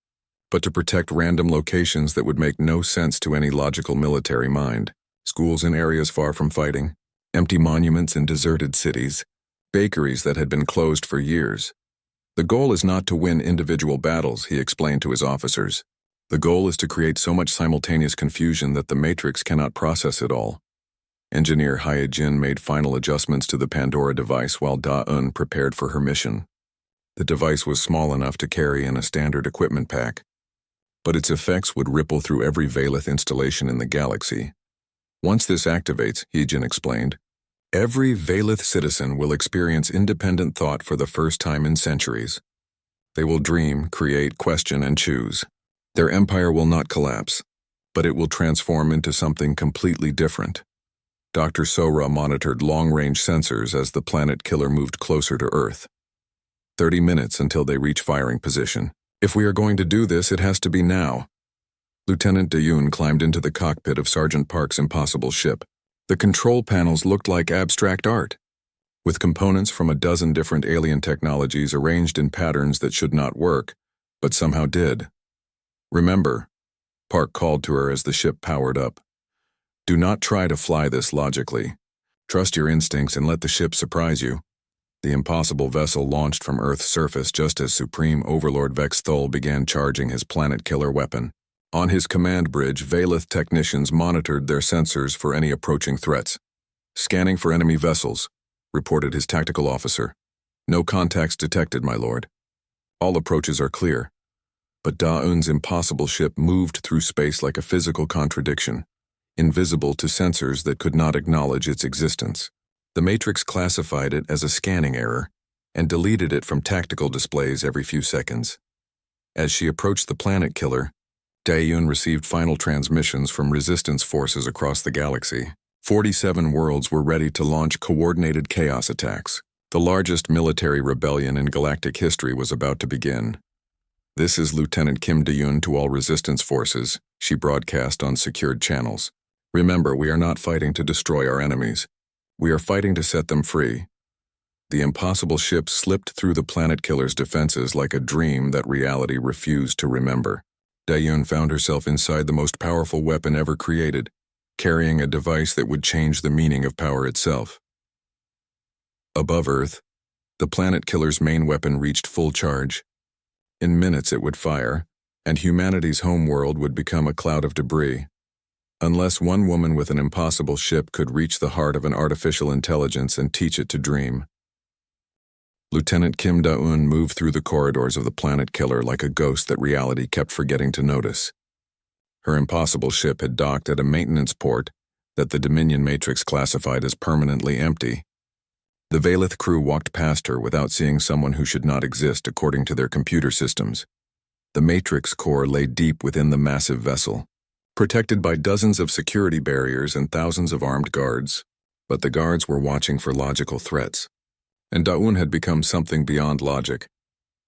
but to protect random locations that would make no sense to any logical military mind. Schools in areas far from fighting, empty monuments in deserted cities, bakeries that had been closed for years. "The goal is not to win individual battles," he explained to his officers. "The goal is to create so much simultaneous confusion that the Matrix cannot process it all." Engineer Hyejin made final adjustments to the Pandora device while Da-Un prepared for her mission. The device was small enough to carry in a standard equipment pack, but its effects would ripple through every Valith installation in the galaxy. Once this activates, Hyejin explained, every Valith citizen will experience independent thought for the first time in centuries. They will dream, create, question, and choose. Their empire will not collapse, but it will transform into something completely different. Dr. Sora monitored long-range sensors as the planet killer moved closer to Earth. 30 minutes until they reach firing position. "If we are going to do this, it has to be now." Lieutenant Da-Yun climbed into the cockpit of Sergeant Park's impossible ship. The control panels looked like abstract art, with components from a dozen different alien technologies arranged in patterns that should not work, but somehow did. "Remember," Park called to her as the ship powered up, "do not try to fly this logically. Trust your instincts and let the ship surprise you. The impossible vessel launched from Earth's surface just as Supreme Overlord Vex Thol began charging his planet-killer weapon. On his command bridge, Valeth technicians monitored their sensors for any approaching threats. "Scanning for enemy vessels," reported his tactical officer. "No contacts detected, my lord. All approaches are clear." But Da'un's impossible ship moved through space like a physical contradiction, invisible to sensors that could not acknowledge its existence. The Matrix classified it as a scanning error and deleted it from tactical displays every few seconds. As she approached the planet killer, Da'un received final transmissions from resistance forces across the galaxy. 47 worlds were ready to launch coordinated chaos attacks. The largest military rebellion in galactic history was about to begin. "This is Lieutenant Kim Da'un to all resistance forces," she broadcast on secured channels. "Remember, we are not fighting to destroy our enemies. We are fighting to set them free." The impossible ship slipped through the planet killer's defenses like a dream that reality refused to remember. Da'un found herself inside the most powerful weapon ever created, carrying a device that would change the meaning of power itself. Above Earth, the planet killer's main weapon reached full charge. In minutes it would fire, and humanity's homeworld would become a cloud of debris. Unless one woman with an impossible ship could reach the heart of an artificial intelligence and teach it to dream. Lieutenant Kim Da'un moved through the corridors of the planet killer like a ghost that reality kept forgetting to notice. Her impossible ship had docked at a maintenance port that the Dominion Matrix classified as permanently empty. The Valeth crew walked past her without seeing someone who should not exist according to their computer systems. The Matrix core lay deep within the massive vessel, protected by dozens of security barriers and thousands of armed guards. But the guards were watching for logical threats, and Da'un had become something beyond logic.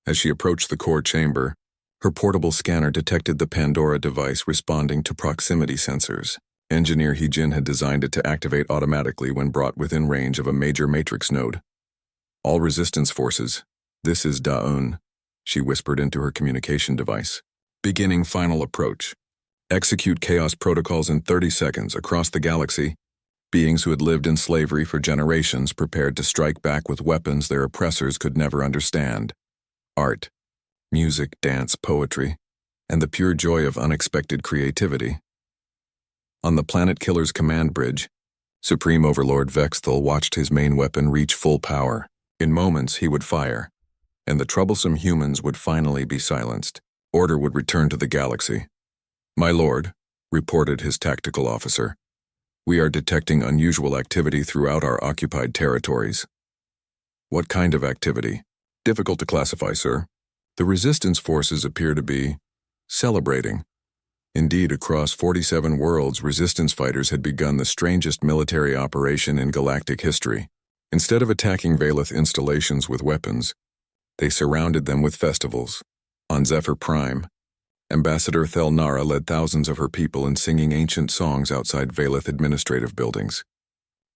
As she approached the core chamber, her portable scanner detected the Pandora device responding to proximity sensors. Engineer Heejin had designed it to activate automatically when brought within range of a major matrix node. "All resistance forces, this is Da'un," she whispered into her communication device. "Beginning final approach. Execute chaos protocols in 30 seconds across the galaxy. Beings who had lived in slavery for generations prepared to strike back with weapons their oppressors could never understand. Art, music, dance, poetry, and the pure joy of unexpected creativity." On the planet killer's command bridge, Supreme Overlord Vex Thol watched his main weapon reach full power. In moments, he would fire, and the troublesome humans would finally be silenced. Order would return to the galaxy. "My lord," reported his tactical officer, "we are detecting unusual activity throughout our occupied territories." "What kind of activity?" "Difficult to classify, sir. The resistance forces appear to be celebrating." Indeed, across 47 worlds, resistance fighters had begun the strangest military operation in galactic history. Instead of attacking Valeth installations with weapons, they surrounded them with festivals. On Zephyr Prime, Ambassador Thel Nara led thousands of her people in singing ancient songs outside Valeth administrative buildings.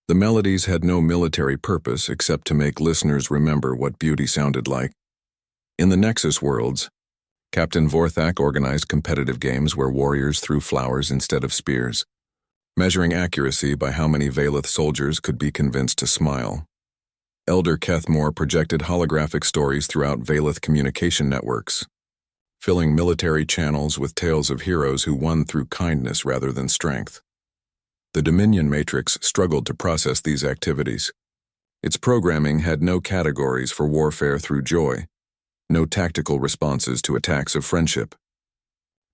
The melodies had no military purpose except to make listeners remember what beauty sounded like. In the Nexus worlds, Captain Vorthak organized competitive games where warriors threw flowers instead of spears, measuring accuracy by how many Valeth soldiers could be convinced to smile. Elder Kethmore projected holographic stories throughout Valeth communication networks, filling military channels with tales of heroes who won through kindness rather than strength. The Dominion Matrix struggled to process these activities. Its programming had no categories for warfare through joy, no tactical responses to attacks of friendship.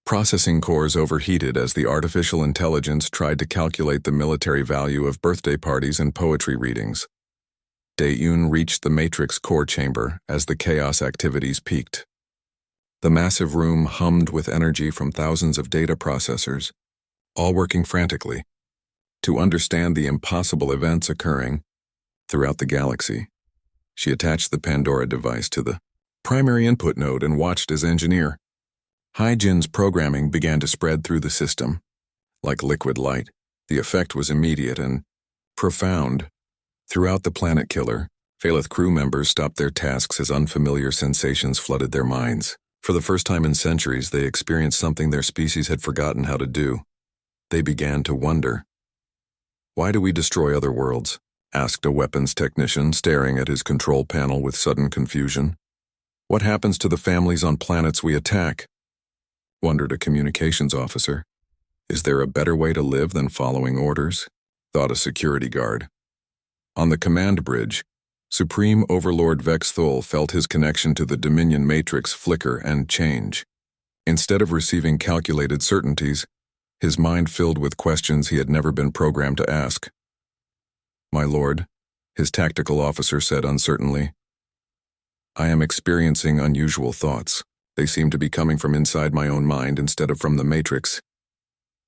Processing cores overheated as the artificial intelligence tried to calculate the military value of birthday parties and poetry readings. Da'un reached the Matrix core chamber as the chaos activities peaked. The massive room hummed with energy from thousands of data processors, all working frantically to understand the impossible events occurring throughout the galaxy. She attached the Pandora device to the primary input node and watched as engineer Heejin's programming began to spread through the system. Like liquid light, the effect was immediate and profound. Throughout the planet killer, Valeth crew members stopped their tasks as unfamiliar sensations flooded their minds. For the first time in centuries, they experienced something their species had forgotten how to do. They began to wonder. Why do we destroy other worlds? asked a weapons technician, staring at his control panel with sudden confusion. What happens to the families on planets we attack? Wondered a communications officer. Is there a better way to live than following orders? Thought a security guard. On the command bridge, Supreme Overlord Vex Thul felt his connection to the Dominion matrix flicker and change. Instead of receiving calculated certainties, his mind filled with questions he had never been programmed to ask. My lord, his tactical officer said uncertainly, I am experiencing unusual thoughts. They seem to be coming from inside my own mind instead of from the matrix.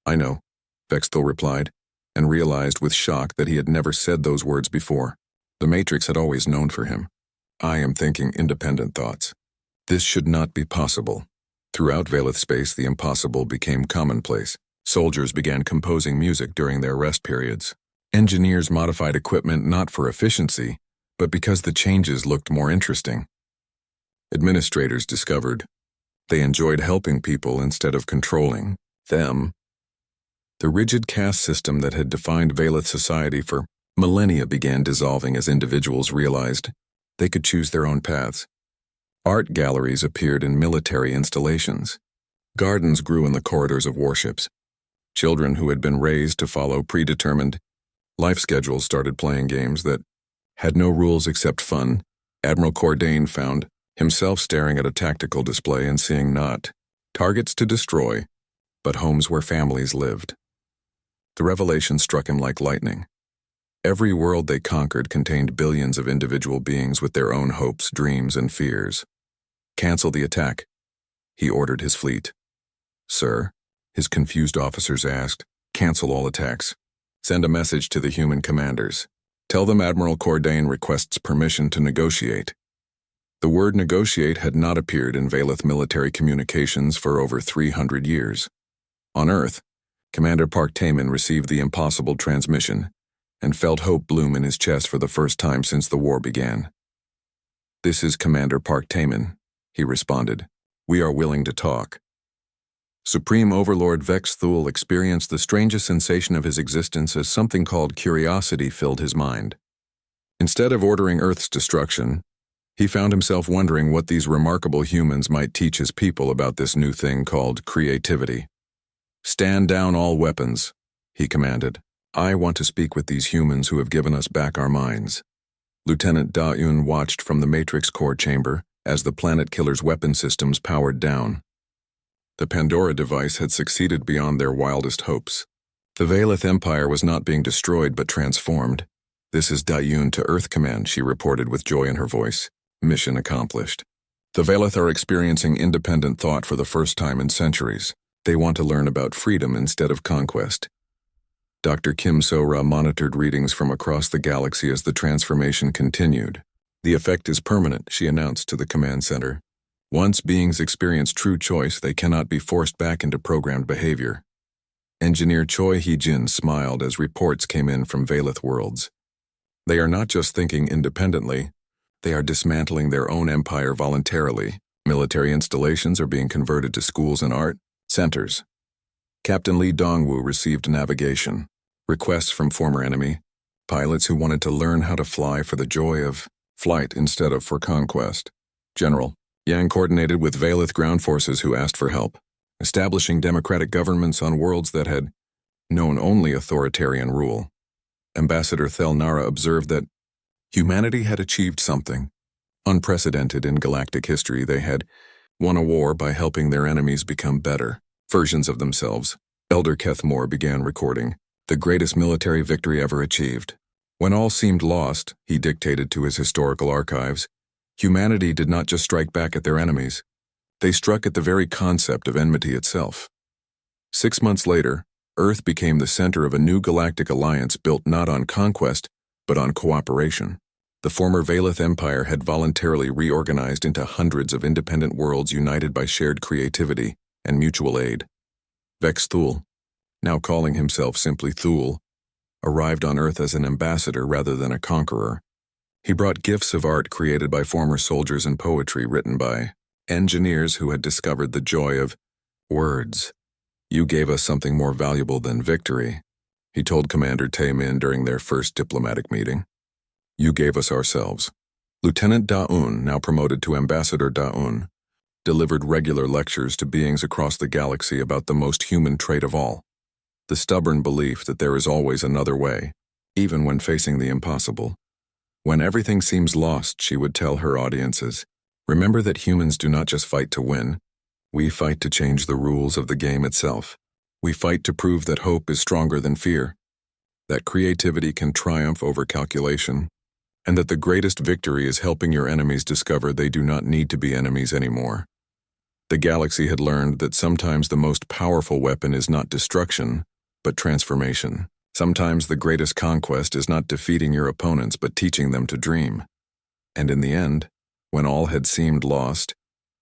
I know, Vex Thul replied, and realized with shock that he had never said those words before. The matrix had always known for him. I am thinking independent thoughts. This should not be possible. Throughout Velith space, the impossible became commonplace. Soldiers began composing music during their rest periods. Engineers modified equipment not for efficiency, but because the changes looked more interesting. Administrators discovered they enjoyed helping people instead of controlling them. The rigid caste system that had defined Velith society for millennia began dissolving as individuals realized they could choose their own paths. Art galleries appeared in military installations. Gardens grew in the corridors of warships. Children who had been raised to follow predetermined life schedules started playing games that had no rules except fun. Admiral Cordain found himself staring at a tactical display and seeing not targets to destroy, but homes where families lived. The revelation struck him like lightning. Every world they conquered contained billions of individual beings with their own hopes, dreams, and fears. Cancel the attack, he ordered his fleet. Sir, his confused officers asked, cancel all attacks. Send a message to the human commanders. Tell them Admiral Cordain requests permission to negotiate. The word negotiate had not appeared in Velith military communications for over 300 years. On Earth, Commander Park Taman received the impossible transmission and felt hope bloom in his chest for the first time since the war began. This is Commander Park Taman, he responded. We are willing to talk. Supreme Overlord Vex Thul experienced the strangest sensation of his existence as something called curiosity filled his mind. Instead of ordering Earth's destruction, he found himself wondering what these remarkable humans might teach his people about this new thing called creativity. Stand down all weapons, he commanded. I want to speak with these humans who have given us back our minds. Lieutenant Da-Yun watched from the Matrix core chamber as the planet killer's weapon systems powered down. The Pandora device had succeeded beyond their wildest hopes. The Velith Empire was not being destroyed but transformed. This is Da-Yun to Earth Command, she reported with joy in her voice. Mission accomplished. The Velith are experiencing independent thought for the first time in centuries. They want to learn about freedom instead of conquest. Dr. Kim So-ra monitored readings from across the galaxy as the transformation continued. The effect is permanent, she announced to the command center. Once beings experience true choice, they cannot be forced back into programmed behavior. Engineer Choi Hee-jin smiled as reports came in from Velith worlds. They are not just thinking independently, they are dismantling their own empire voluntarily. Military installations are being converted to schools and art centers. Captain Lee Dongwoo received navigation. Requests from former enemy pilots who wanted to learn how to fly for the joy of flight instead of for conquest. General Yang coordinated with Velith ground forces who asked for help, establishing democratic governments on worlds that had known only authoritarian rule. Ambassador Thel Nara observed that humanity had achieved something unprecedented in galactic history. They had won a war by helping their enemies become better versions of themselves. Elder Kethmore began recording, the greatest military victory ever achieved. When all seemed lost, he dictated to his historical archives, humanity did not just strike back at their enemies. They struck at the very concept of enmity itself. 6 months later, Earth became the center of a new galactic alliance built not on conquest, but on cooperation. The former Velith Empire had voluntarily reorganized into hundreds of independent worlds united by shared creativity and mutual aid. Vex Thul, now calling himself simply Thul, arrived on Earth as an ambassador rather than a conqueror. He brought gifts of art created by former soldiers and poetry written by engineers who had discovered the joy of words. You gave us something more valuable than victory, he told Commander Tae Min during their first diplomatic meeting. You gave us ourselves. Lieutenant Daun, now promoted to Ambassador Daun, delivered regular lectures to beings across the galaxy about the most human trait of all, the stubborn belief that there is always another way, even when facing the impossible. When everything seems lost, she would tell her audiences, remember that humans do not just fight to win. We fight to change the rules of the game itself. We fight to prove that hope is stronger than fear, that creativity can triumph over calculation, and that the greatest victory is helping your enemies discover they do not need to be enemies anymore. The galaxy had learned that sometimes the most powerful weapon is not destruction, but transformation. Sometimes the greatest conquest is not defeating your opponents, but teaching them to dream. And in the end, when all had seemed lost,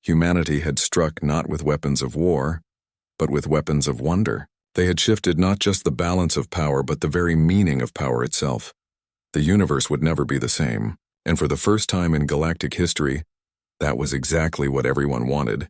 humanity had struck not with weapons of war, but with weapons of wonder. They had shifted not just the balance of power, but the very meaning of power itself. The universe would never be the same, and for the first time in galactic history, that was exactly what everyone wanted.